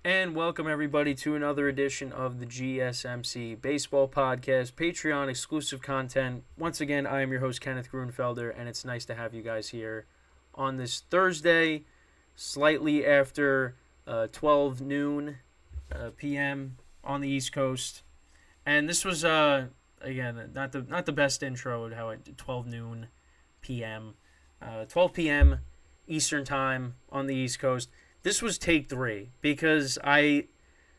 And welcome everybody to another edition of the GSMC Baseball Podcast, Patreon exclusive content. Once again, I am your host Kenneth Grunfelder, and it's nice to have you guys here on this Thursday, slightly after 12 noon p.m. on the East Coast. And this was again not the best intro of how I did 12 noon p.m. 12 p.m. Eastern time on the East Coast. This was take 3 because I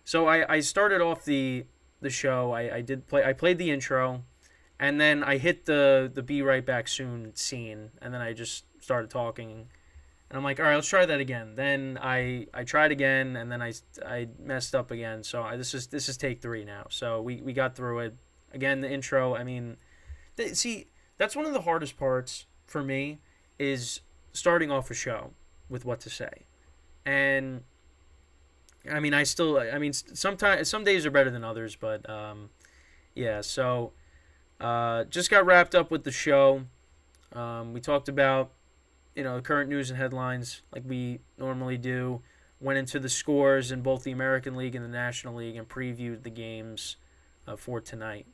started off the show. I played the intro, and then I hit the be right back soon scene, and then I just started talking, and I'm like, all right, let's try that again. Then I tried again, and then I messed up again. So this is take 3 now. So we got through it. Again, the intro. I mean, see, that's one of the hardest parts for me is starting off a show with what to say. And I mean, sometimes some days are better than others, but yeah. So just got wrapped up with the show. We talked about the current news and headlines like we normally do. Went into the scores in both the American League and the National League and previewed the games for tonight.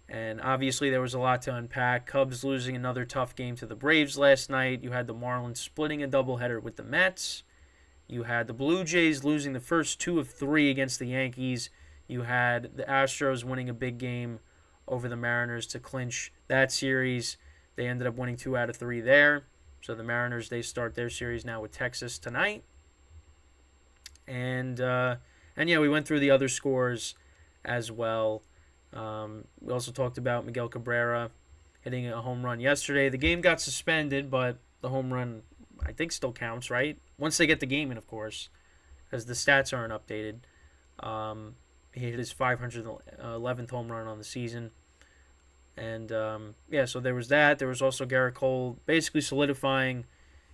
And obviously there was a lot to unpack. Cubs losing another tough game to the Braves last night. You had the Marlins splitting a doubleheader with the Mets. You had the Blue Jays losing the first 2 of 3 against the Yankees. You had the Astros winning a big game over the Mariners to clinch that series. They ended up winning 2 out of 3 there. So the Mariners, they start their series now with Texas tonight. And yeah, we went through the other scores as well. We also talked about Miguel Cabrera hitting a home run yesterday. The game got suspended, but the home run, I think, still counts, right? Once they get the game in, of course, because the stats aren't updated. He hit his 511th home run on the season. And, yeah, so there was that. There was also Garrett Cole basically solidifying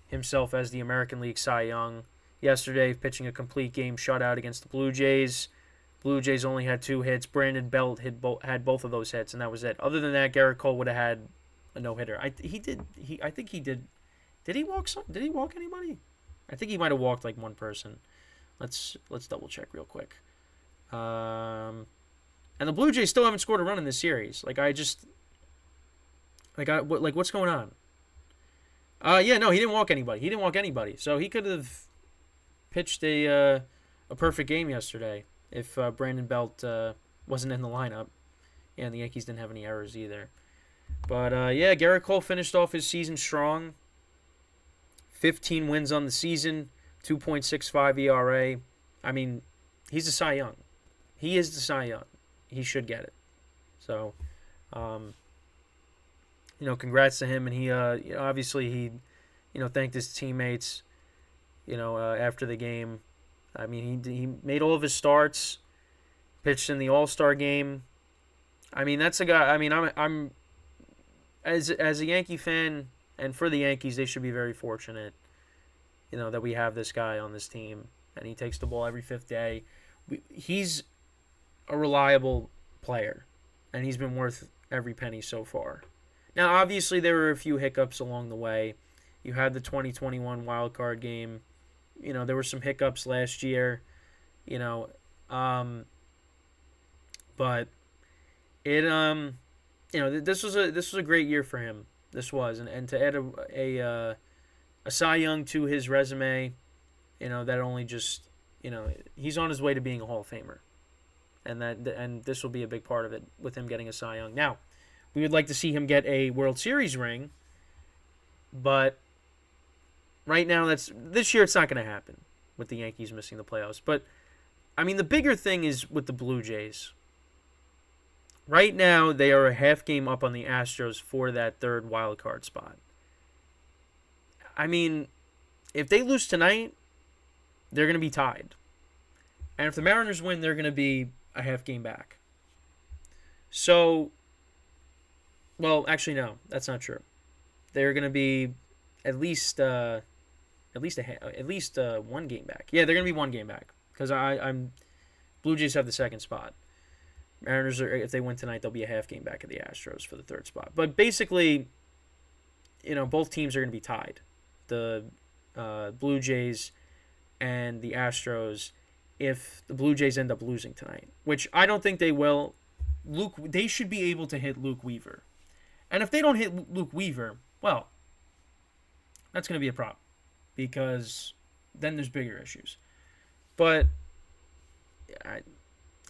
himself as the American League Cy Young yesterday, pitching a complete game shutout against the Blue Jays. Blue Jays only had 2 hits. Brandon Belt had both of those hits, and that was it. Other than that, Garrett Cole would have had a no-hitter. I think he did. Did he walk anybody? I think he might have walked like one person. Let's double check real quick. And the Blue Jays still haven't scored a run in this series. What's going on? Yeah, no, he didn't walk anybody. So he could have pitched a perfect game yesterday if Brandon Belt wasn't in the lineup. Yeah, and the Yankees didn't have any errors either. But yeah, Garrett Cole finished off his season strong. 15 wins on the season, 2.65 ERA. I mean, he's a Cy Young. He is the Cy Young. He should get it. So, congrats to him. And he, obviously, he, thanked his teammates, after the game. I mean, he made all of his starts, pitched in the All-Star game. I mean, that's a guy. I mean, I'm as a Yankee fan. And for the Yankees, they should be very fortunate, that we have this guy on this team. And he takes the ball every 5th day. He's a reliable player, and he's been worth every penny so far. Now, obviously, there were a few hiccups along the way. You had the 2021 wild card game. There were some hiccups last year. But it this was a great year for him. This was, and to add a Cy Young to his resume, that only just, he's on his way to being a Hall of Famer, and this will be a big part of it with him getting a Cy Young. Now, we would like to see him get a World Series ring, but right now this year it's not going to happen with the Yankees missing the playoffs. But I mean, the bigger thing is with the Blue Jays. Right now, they are a half game up on the Astros for that 3rd wild card spot. I mean, if they lose tonight, they're going to be tied. And if the Mariners win, they're going to be a half game back. So, well, actually, no, that's not true. They're going to be at least 1 game back. Yeah, they're going to be 1 game back because I'm Blue Jays have the 2nd spot. Mariners, if they win tonight, they'll be a half game back of the Astros for the 3rd spot. But basically, both teams are going to be tied. The Blue Jays and the Astros if the Blue Jays end up losing tonight, which I don't think they will. They should be able to hit Luke Weaver. And if they don't hit Luke Weaver, well, that's going to be a problem because then there's bigger issues. But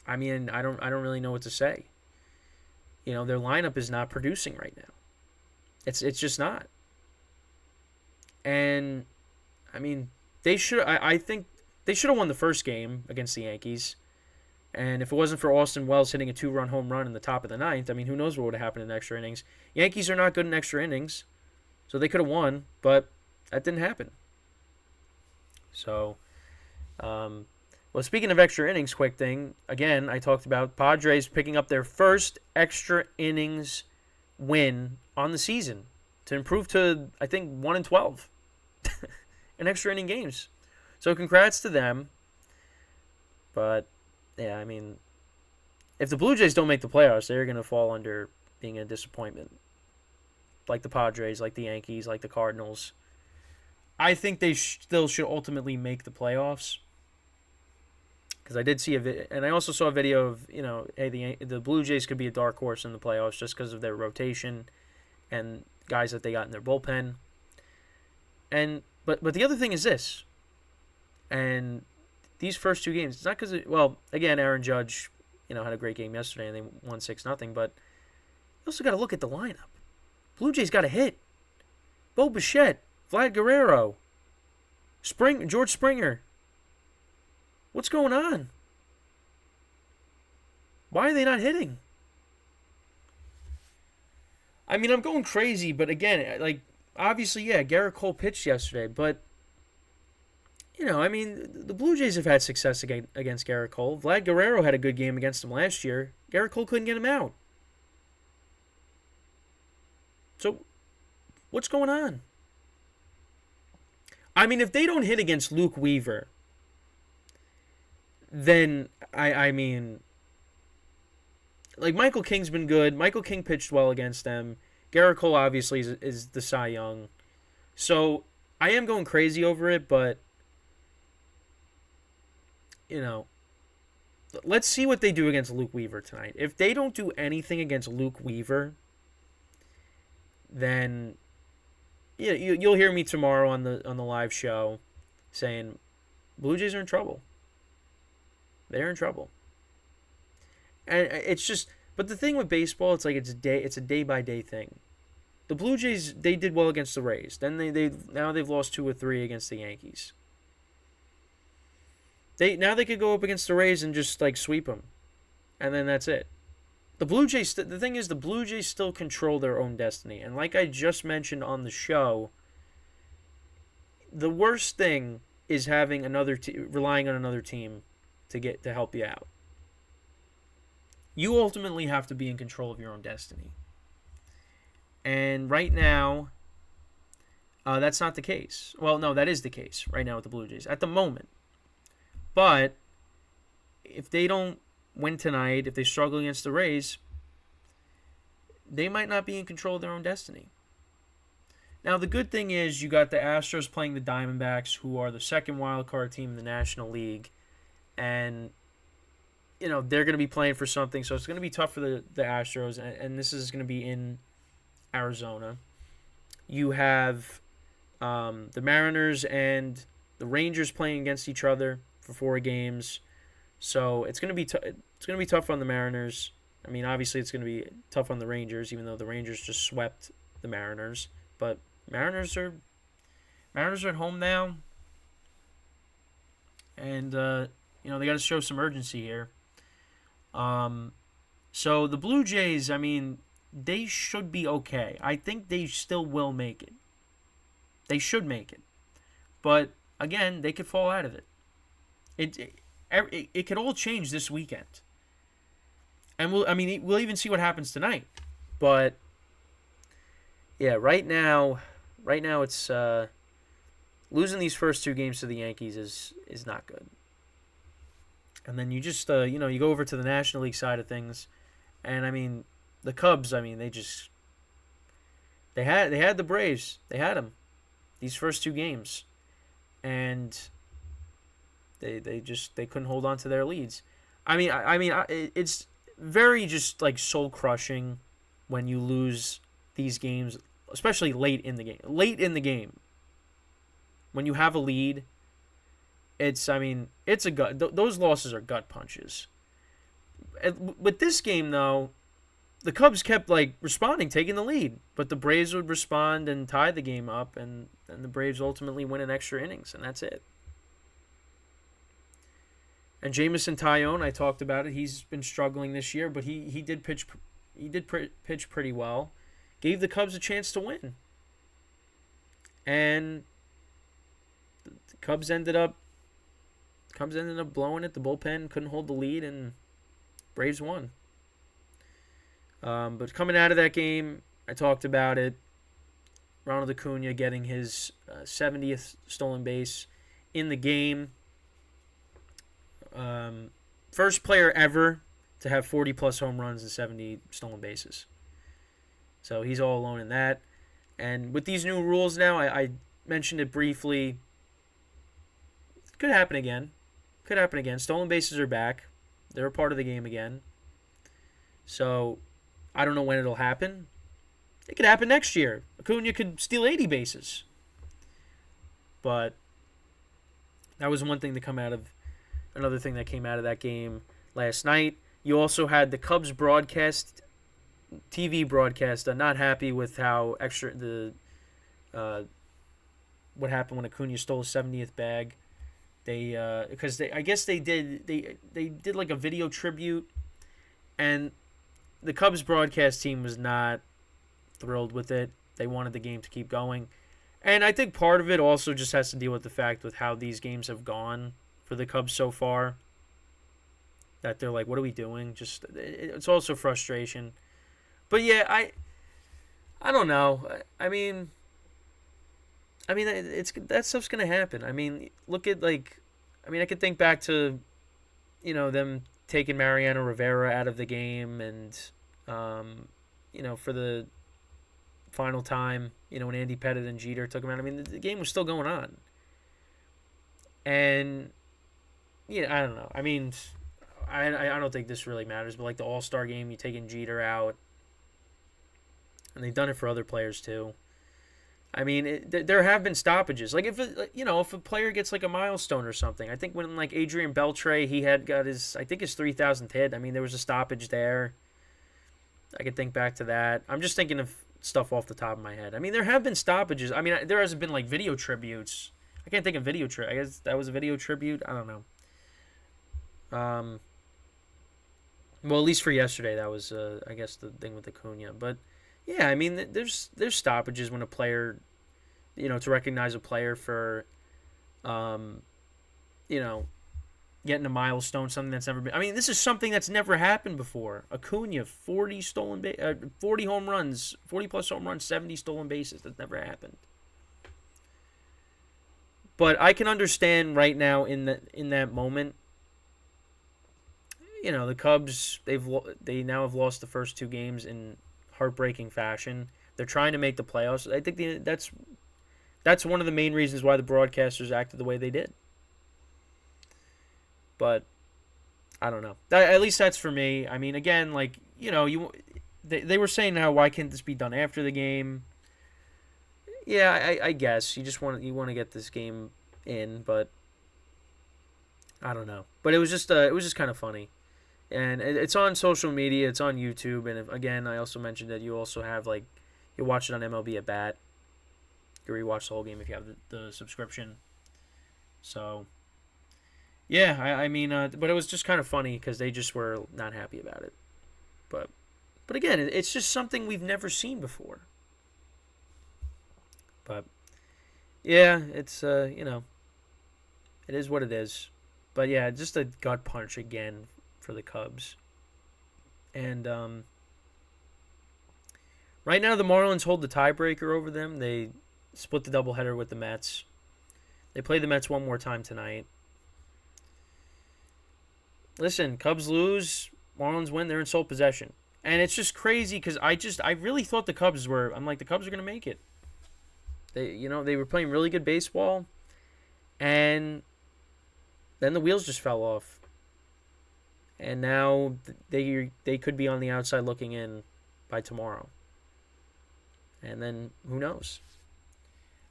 I mean, I don't really know what to say. You know, their lineup is not producing right now. It's just not. And I mean, I think they should have won the first game against the Yankees. And if it wasn't for Austin Wells hitting a 2-run home run in the top of the ninth, I mean, who knows what would have happened in extra innings. Yankees are not good in extra innings, so they could have won, but that didn't happen. So, well, speaking of extra innings, quick thing, again, I talked about Padres picking up their first extra innings win on the season to improve to, I think, 1-12 in extra inning games. So congrats to them. But yeah, I mean, if the Blue Jays don't make the playoffs, they're going to fall under being a disappointment. Like the Padres, like the Yankees, like the Cardinals. I think they still should ultimately make the playoffs. Because I did see a video, and I also saw a video of, you know, hey, the Blue Jays could be a dark horse in the playoffs just because of their rotation and guys that they got in their bullpen. And but the other thing is this, and these first two games, it's not because, well, again, Aaron Judge, you know, had a great game yesterday and they won 6-0, but you also got to look at the lineup. Blue Jays got a hit. Bo Bichette, Vlad Guerrero, George Springer. What's going on? Why are they not hitting? I mean, I'm going crazy, but again, like, obviously, yeah, Garrett Cole pitched yesterday, but you know, I mean, the Blue Jays have had success against Garrett Cole. Vlad Guerrero had a good game against him last year. Garrett Cole couldn't get him out. So, what's going on? I mean, if they don't hit against Luke Weaver, then, I mean, like, Michael King's been good. Michael King pitched well against them. Garrett Cole, obviously, is the Cy Young. So, I am going crazy over it, but you know, let's see what they do against Luke Weaver tonight. If they don't do anything against Luke Weaver, then yeah, you'll hear me tomorrow on the live show saying Blue Jays are in trouble. They're in trouble. And it's just, but the thing with baseball, it's like it's a day-by-day thing. The Blue Jays, they did well against the Rays. Then now they've lost 2 or 3 against the Yankees. Now they could go up against the Rays and just like sweep them, and then that's it. The Blue Jays. The thing is, the Blue Jays still control their own destiny, and like I just mentioned on the show, the worst thing is having relying on another team to help you out. You ultimately have to be in control of your own destiny, and right now, that's not the case. Well, no, that is the case right now with the Blue Jays at the moment. But if they don't win tonight, if they struggle against the Rays, they might not be in control of their own destiny. Now, the good thing is you got the Astros playing the Diamondbacks, who are the second wildcard team in the National League. And, you know, they're going to be playing for something. So it's going to be tough for the Astros. And this is going to be in Arizona. You have the Mariners and the Rangers playing against each other for 4 games, so it's gonna be tough on the Mariners. I mean, obviously it's gonna be tough on the Rangers, even though the Rangers just swept the Mariners. But Mariners are at home now, and you know, they got to show some urgency here. So the Blue Jays, I mean, they should be okay. I think they still will make it. They should make it, but again, they could fall out of it. It could all change this weekend, and we'll even see what happens tonight. But yeah, right now it's losing these first 2 games to the Yankees is not good. And then you just you go over to the National League side of things, and I mean the Cubs. I mean they had the Braves. They had them these first 2 games, and They couldn't hold on to their leads. It's very just like soul crushing when you lose these games, especially late in the game. Late in the game, when you have a lead, it's a gut. Those losses are gut punches. With this game though, the Cubs kept like responding, taking the lead, but the Braves would respond and tie the game up, and the Braves ultimately win in extra innings, and that's it. And Jameson Taillon, I talked about it. He's been struggling this year, but he did pitch. He did pitch pretty well. Gave the Cubs a chance to win, and the Cubs ended up blowing it. The bullpen couldn't hold the lead, and Braves won. But coming out of that game, I talked about it. Ronald Acuna getting his 70th stolen base in the game. First player ever to have 40-plus home runs and 70 stolen bases. So he's all alone in that. And with these new rules now, I mentioned it briefly. It could happen again. Stolen bases are back. They're a part of the game again. So I don't know when it'll happen. It could happen next year. Acuna could steal 80 bases. But that was one thing to come out of. Another thing that came out of that game last night. You also had the Cubs broadcast, TV broadcast, not happy with how what happened when Acuna stole his 70th bag. I guess they did like a video tribute, and the Cubs broadcast team was not thrilled with it. They wanted the game to keep going, and I think part of it also just has to deal with the fact with how these games have gone for the Cubs so far, that they're like, what are we doing? Just it's also frustration. But yeah, I don't know. I mean it's that stuff's going to happen. I mean, look at I could think back to them taking Mariano Rivera out of the game, and for the final time, when Andy Pettitte and Jeter took him out. I mean, the game was still going on. And I don't know. I mean, I don't think this really matters, but like the All-Star game, you taking Jeter out, and they've done it for other players too. I mean, there have been stoppages. Like if a player gets like a milestone or something, I think when like Adrian Beltre, he had got his 3,000th hit. I mean, there was a stoppage there. I could think back to that. I'm just thinking of stuff off the top of my head. I mean, there have been stoppages. I mean, there hasn't been like video tributes. I can't think of video tribute. I guess that was a video tribute. I don't know. Well, at least for yesterday, that was I guess the thing with Acuna. But yeah, I mean, there's stoppages when a player, to recognize a player for, getting a milestone, something that's never been. I mean, this is something that's never happened before. Acuna, 40 home runs, 40+ home runs, 70 stolen bases. That's never happened. But I can understand right now in that moment. The Cubs, they now have lost the first two games in heartbreaking fashion. They're trying to make the playoffs. I think that's one of the main reasons why the broadcasters acted the way they did. But I don't know. At least that's for me. I mean, again, they were saying now, why can't this be done after the game? Yeah, I guess you want to get this game in, but I don't know. But it was just kind of funny. And it's on social media. It's on YouTube. And again, I also mentioned that you also have you watch it on MLB at Bat. You rewatch the whole game if you have the subscription. So yeah, I mean, but it was just kind of funny because they just were not happy about it. But again, it's just something we've never seen before. But yeah, it's it is what it is. But yeah, just a gut punch again for the Cubs. And right now the Marlins hold the tiebreaker over them. They split the doubleheader with the Mets. They play the Mets one more time tonight. Listen, Cubs lose, Marlins win, they're in sole possession. And it's just crazy because I really thought the Cubs were the Cubs are going to make it. They were playing really good baseball, and then the wheels just fell off, and now they could be on the outside looking in by tomorrow, and then who knows?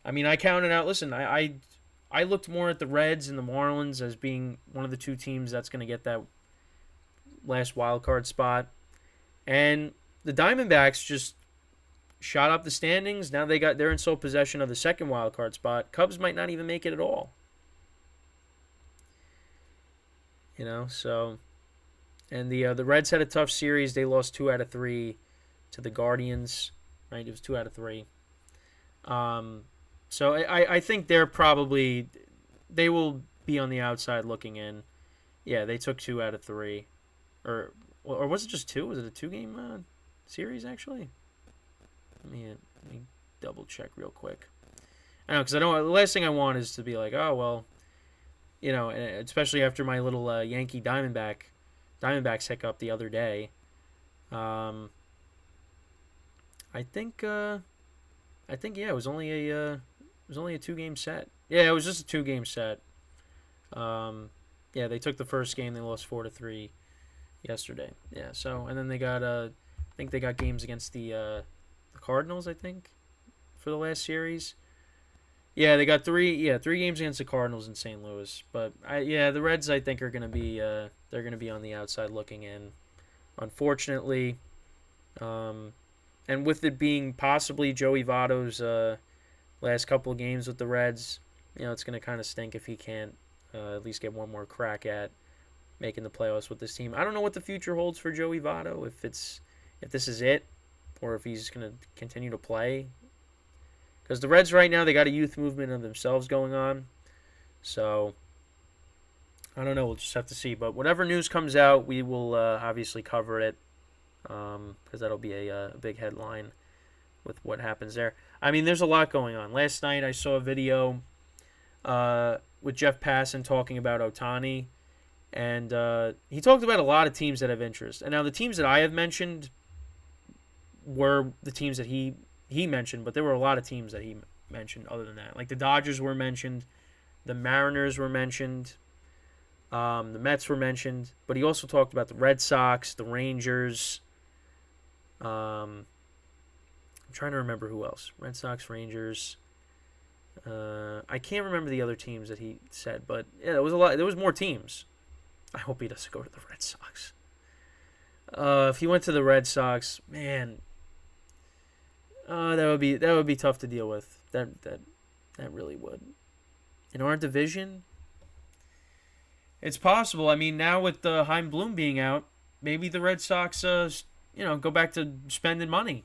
I mean, I counted out. Listen, I looked more at the Reds and the Marlins as being one of the two teams that's going to get that last wild card spot, and the Diamondbacks just shot up the standings. Now they're in sole possession of the second wild card spot. Cubs might not even make it at all. So, and the Reds had a tough series. They lost 2 out of 3 to the Guardians. Right, it was 2 out of 3. So I think they will be on the outside looking in. Yeah, they took 2 out of 3, or was it just 2? Was it a 2-game series actually? Let me double check real quick. I know, because the last thing I want is to be like, oh well, especially after my little Yankee Diamondbacks hiccup the other day. I think yeah, it was only a 2-game set. Yeah, it was just a 2-game set. Yeah, they took the first game. They lost 4-3 yesterday. Yeah, so and then they got I think they got games against the Cardinals, I think, for the last series. Yeah, they got 3 games against the Cardinals in St. Louis. But the Reds I think are going to be they're going to be on the outside looking in, unfortunately. And with it being possibly Joey Votto's last couple of games with the Reds, it's going to kind of stink if he can't at least get one more crack at making the playoffs with this team. I don't know what the future holds for Joey Votto, if this is it, or if he's going to continue to play. Because the Reds right now, they got a youth movement of themselves going on. So, I don't know. We'll just have to see. But whatever news comes out, we will obviously cover it. Because that'll be a big headline with what happens there. I mean, there's a lot going on. Last night, I saw a video with Jeff Passan talking about Ohtani. And he talked about a lot of teams that have interest. And now the teams that I have mentioned were the teams that he mentioned, but there were a lot of teams that he mentioned other than that. Like the Dodgers were mentioned, the Mariners were mentioned, the Mets were mentioned, but he also talked about the Red Sox, the Rangers. I'm trying to remember who else. Red Sox, Rangers. I can't remember the other teams that he said, but yeah, there was a lot. There was more teams. I hope he doesn't go to the Red Sox. If he went to the Red Sox, man, that would be tough to deal with. That really would. In our division, it's possible. I mean, now with Heim Bloom being out, maybe the Red Sox, go back to spending money,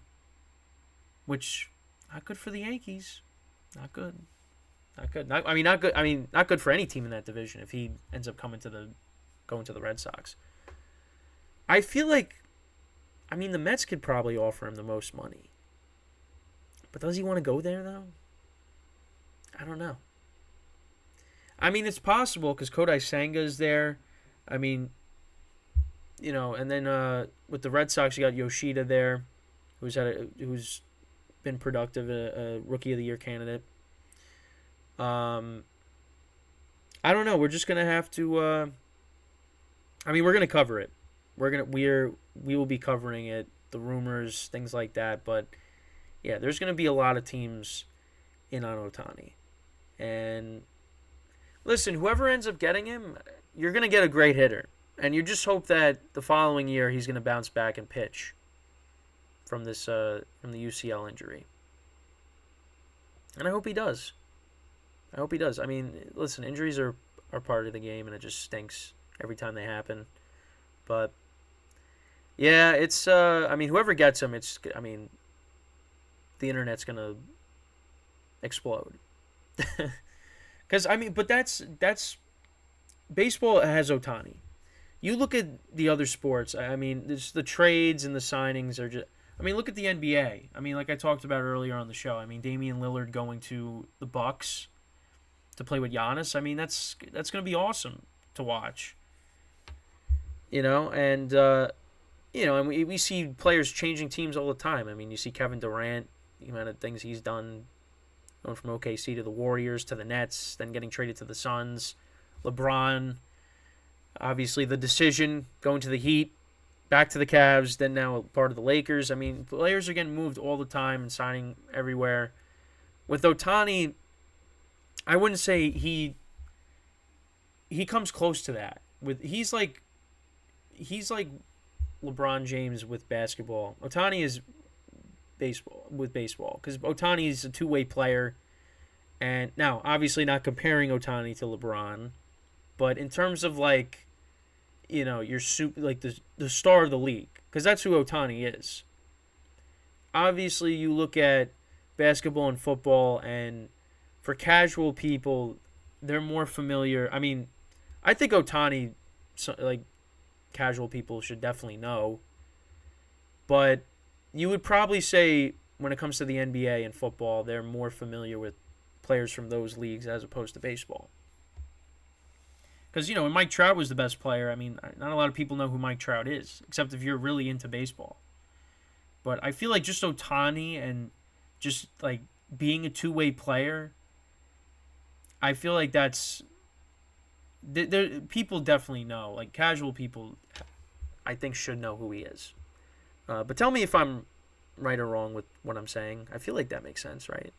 which not good for the Yankees. Not good. Not good. Not good. I mean, not good for any team in that division if he ends up going to the Red Sox. I feel like, the Mets could probably offer him the most money. But does he want to go there, though? I don't know. I mean, it's possible because Kodai Senga is there. I mean, and then with the Red Sox, you got Yoshida there, who's been productive, a Rookie of the Year candidate. I don't know. We're just gonna have to. We're gonna cover it. We will be covering it, the rumors, things like that. But yeah, there's gonna be a lot of teams in on Ohtani, and listen, whoever ends up getting him, you're gonna get a great hitter, and you just hope that the following year he's gonna bounce back and pitch from the UCL injury, and I hope he does. I mean, listen, injuries are part of the game, and it just stinks every time they happen. But yeah, it's whoever gets him, the internet's gonna explode. Because but that's baseball has Ohtani. You look at the other sports. There's the trades and the signings are just. Look at the NBA. Like I talked about earlier on the show. Damian Lillard going to the Bucks to play with Giannis. That's going to be awesome to watch. And we see players changing teams all the time. You see Kevin Durant, the amount of things he's done, going from OKC to the Warriors to the Nets, then getting traded to the Suns, LeBron, obviously the decision going to the Heat, back to the Cavs, then now part of the Lakers. I mean, players are getting moved all the time and signing everywhere. With Ohtani, I wouldn't say he comes close to that. He's like LeBron James with basketball. Ohtani is baseball because Ohtani is a two-way player. And now, obviously, not comparing Ohtani to LeBron, but in terms of your the star of the league, because that's who Ohtani is. Obviously, you look at basketball and football, and for casual people, they're more familiar. I mean, I think Ohtani, casual people should definitely know, but you would probably say when it comes to the NBA and football, they're more familiar with players from those leagues as opposed to baseball. Because, when Mike Trout was the best player, I mean, not a lot of people know who Mike Trout is, except if you're really into baseball. But I feel like just Ohtani and just, being a two-way player, I feel like that's... people definitely know. Casual people, I think, should know who he is. But tell me if I'm right or wrong with what I'm saying. I feel like that makes sense, right?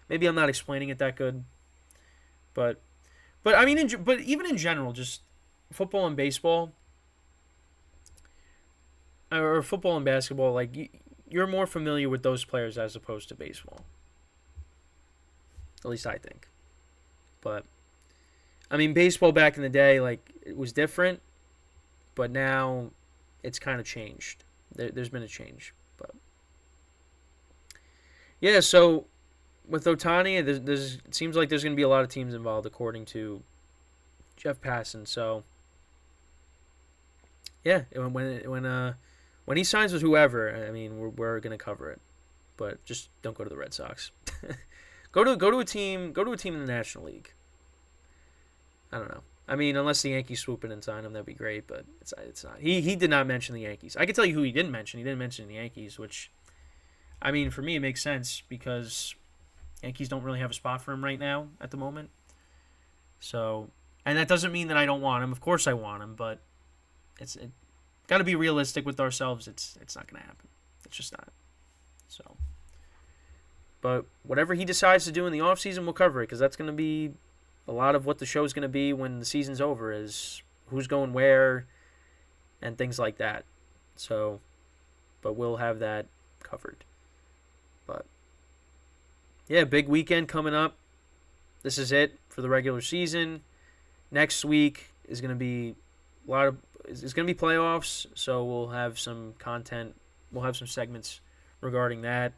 Maybe I'm not explaining it that good. But I mean, but even in general, just football and baseball, or football and basketball, you're more familiar with those players as opposed to baseball. At least I think. But I mean, baseball back in the day, it was different, but now it's kind of changed. There's been a change, but yeah. So with Ohtani, it seems like there's going to be a lot of teams involved, according to Jeff Passan. So yeah, when he signs with whoever, I mean, we're going to cover it, but just don't go to the Red Sox. Go to a team in the National League. I don't know. I mean, unless the Yankees swoop in and sign him, that'd be great, but it's not. He did not mention the Yankees. I can tell you who he didn't mention. He didn't mention the Yankees, which, I mean, for me, it makes sense because Yankees don't really have a spot for him right now at the moment. So, and that doesn't mean that I don't want him. Of course I want him, but it's got to be realistic with ourselves. It's not going to happen. It's just not. So, but whatever he decides to do in the offseason, we'll cover it because that's going to be a lot of what the show's going to be when the season's over is who's going where and things like that. So, but we'll have that covered. But yeah, big weekend coming up. This is it for the regular season. Next week is going to be it's going to be playoffs, so we'll have some content. We'll have some segments regarding that.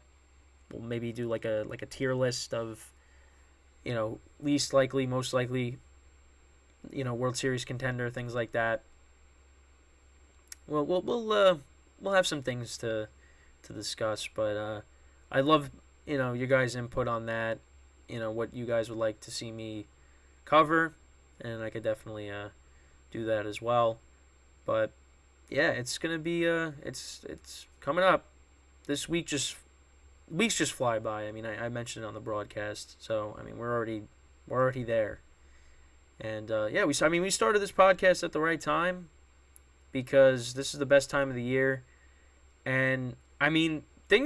We'll maybe do like a tier list of least likely, most likely, World Series contender, things like that. Well, we'll have some things to discuss, but I love your guys' input on that. What you guys would like to see me cover, and I could definitely do that as well. But yeah, it's gonna be it's coming up. This weeks just fly by. I mean, I mentioned it on the broadcast, so I mean we're already there. And yeah, we started this podcast at the right time because this is the best time of the year, and I mean a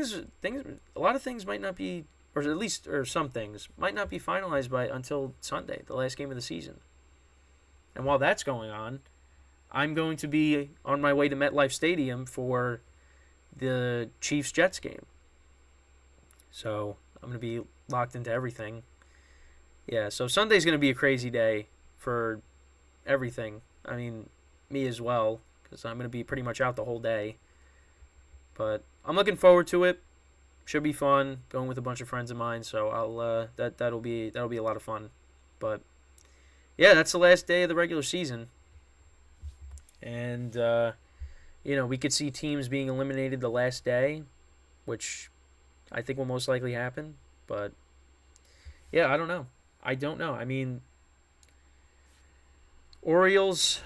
lot of things might not be, or some things might not be finalized until Sunday, the last game of the season. And while that's going on, I'm going to be on my way to MetLife Stadium for the Chiefs-Jets game. So I'm going to be locked into everything. Yeah, so Sunday's going to be a crazy day for everything. I mean, me as well, because I'm going to be pretty much out the whole day. But I'm looking forward to it. Should be fun. Going with a bunch of friends of mine, so I'll that'll be a lot of fun. But yeah, that's the last day of the regular season. And we could see teams being eliminated the last day, which I think will most likely happen. But yeah, I don't know. I mean, Orioles,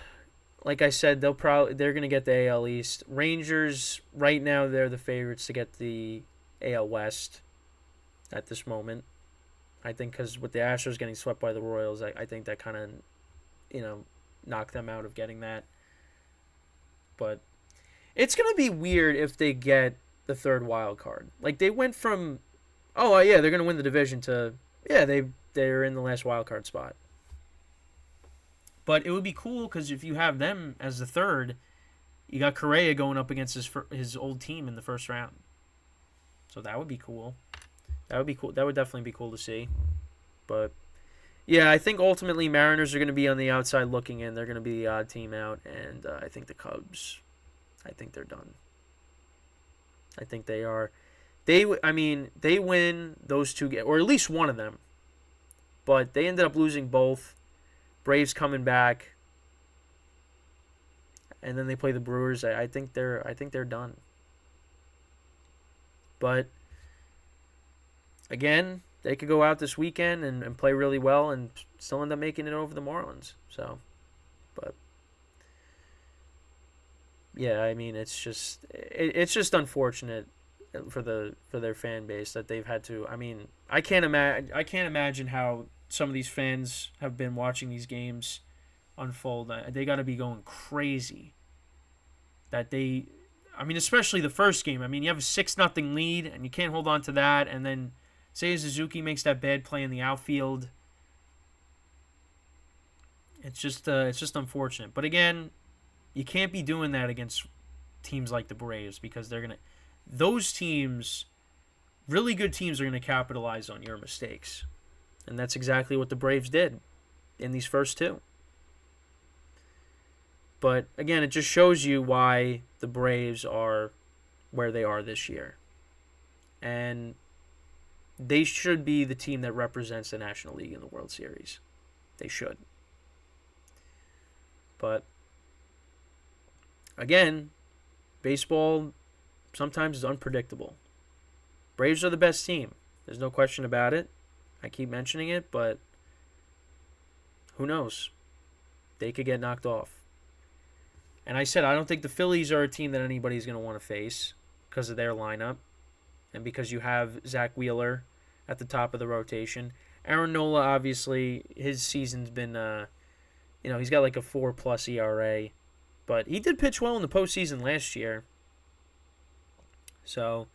like I said, they're going to get the AL East. Rangers, right now, they're the favorites to get the AL West at this moment. I think because with the Astros getting swept by the Royals, I think that kind of knock them out of getting that. But it's going to be weird if they get the third wild card. Like, they went from, oh, yeah, they're going to win the division to, yeah, they're in the last wild card spot. But it would be cool because if you have them as the third, you got Correa going up against his old team in the first round. So that would be cool. That would be cool. That would definitely be cool to see. But, yeah, I think ultimately Mariners are going to be on the outside looking in. They're going to be the odd team out. And I think the Cubs, I think they're done. I think they are. They win those two games, or at least one of them. But they ended up losing both. Braves coming back. And then they play the Brewers. I think they're done. But again, they could go out this weekend and play really well and still end up making it over the Marlins. So, but yeah, I mean, it's just unfortunate for their fan base that they've had to. I mean, I can't imagine how some of these fans have been watching these games unfold. They got to be going crazy. Especially the first game. I mean, you have a 6-0 lead, and you can't hold on to that. And then Seiya Suzuki makes that bad play in the outfield. It's just unfortunate. But again, you can't be doing that against teams like the Braves because those teams, really good teams, are gonna capitalize on your mistakes, and that's exactly what the Braves did in these first two. But again, it just shows you why the Braves are where they are this year. And they should be the team that represents the National League in the World Series. They should. But again, baseball sometimes is unpredictable. Braves are the best team. There's no question about it. I keep mentioning it, but who knows? They could get knocked off. And I said I don't think the Phillies are a team that anybody's going to want to face because of their lineup and because you have Zach Wheeler at the top of the rotation. Aaron Nola, obviously, his season's been, he's got like a 4+ ERA. But he did pitch well in the postseason last year. So,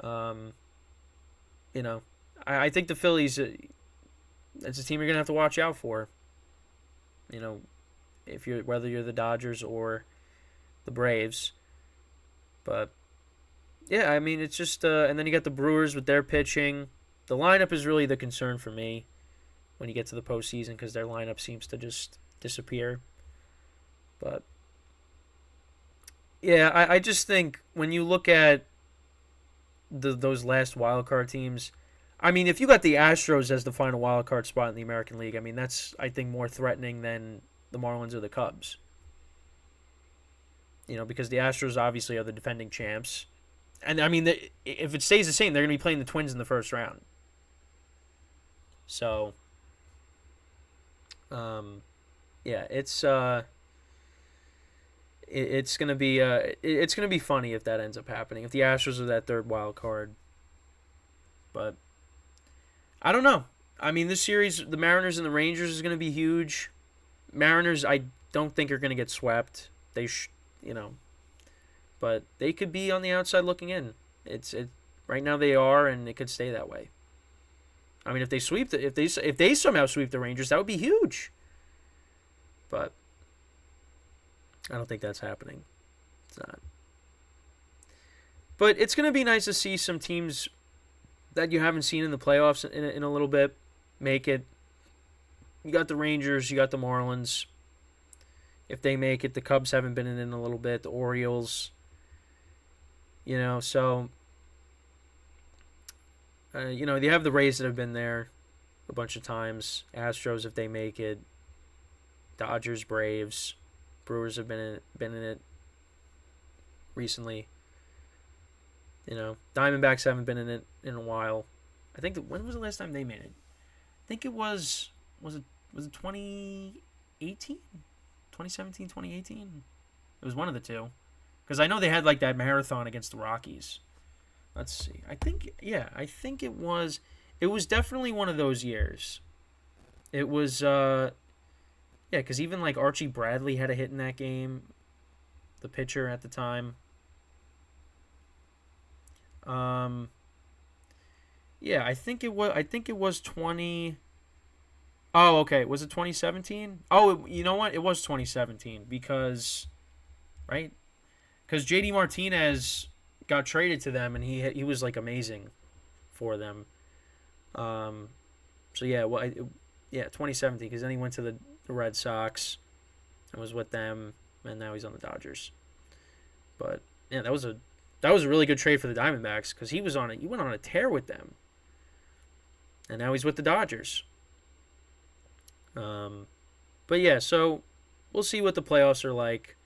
I think the Phillies, it's a team you're going to have to watch out for. Whether you're the Dodgers or the Braves. But yeah, I mean, it's just and then you got the Brewers with their pitching. The lineup is really the concern for me when you get to the postseason because their lineup seems to just disappear. But yeah, I just think when you look at those last wildcard teams, I mean, if you got the Astros as the final wildcard spot in the American League, I mean, that's, I think, more threatening than the Marlins or the Cubs. Because the Astros obviously are the defending champs. And, I mean, if it stays the same, they're going to be playing the Twins in the first round. So, yeah, it's going to be funny if that ends up happening. If the Astros are that third wild card. But I don't know. I mean, this series, the Mariners and the Rangers is going to be huge. Mariners, I don't think are going to get swept. But they could be on the outside looking in. Right now they are, and it could stay that way. I mean, if they somehow sweep the Rangers, that would be huge. But I don't think that's happening. It's not. But it's going to be nice to see some teams that you haven't seen in the playoffs in a little bit make it. You got the Rangers, you got the Marlins. If they make it, the Cubs haven't been in a little bit. The Orioles. So you have the Rays that have been there a bunch of times. Astros, if they make it. Dodgers, Braves, Brewers have been in it recently. Diamondbacks haven't been in it in a while. I think when was the last time they made it? I think it was it 2018? 2017, 2018? It was one of the two. Because I know they had like that marathon against the Rockies. Let's see. I think it was definitely one of those years. It was Yeah, because even like Archie Bradley had a hit in that game, the pitcher at the time. Yeah, I think it was. I think it was 20. Oh, okay. Was it 2017? Oh, you know what? It was 2017 because, right? Because JD Martinez got traded to them, and he was like amazing for them. Um, so yeah, yeah, 2017. Because then he went to the Red Sox and was with them, and now he's on the Dodgers. But yeah, that was a really good trade for the Diamondbacks because he went on a tear with them, and now he's with the Dodgers. But yeah, so we'll see what the playoffs are like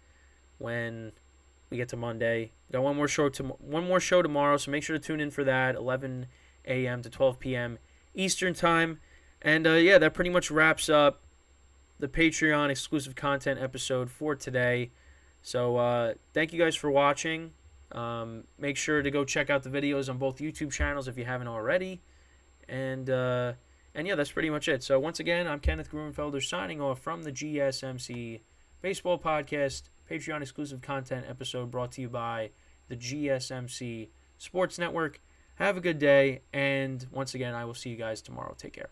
when we get to Monday. Got one more show tomorrow, so make sure to tune in for that, 11 a.m. to 12 p.m. Eastern time. And yeah, that pretty much wraps up the Patreon exclusive content episode for today. So thank you guys for watching. Make sure to go check out the videos on both YouTube channels if you haven't already. And yeah, that's pretty much it. So once again, I'm Kenneth Grunfelder signing off from the GSMC Baseball Podcast, Patreon exclusive content episode brought to you by the GSMC Sports Network. Have a good day, and once again, I will see you guys tomorrow. Take care.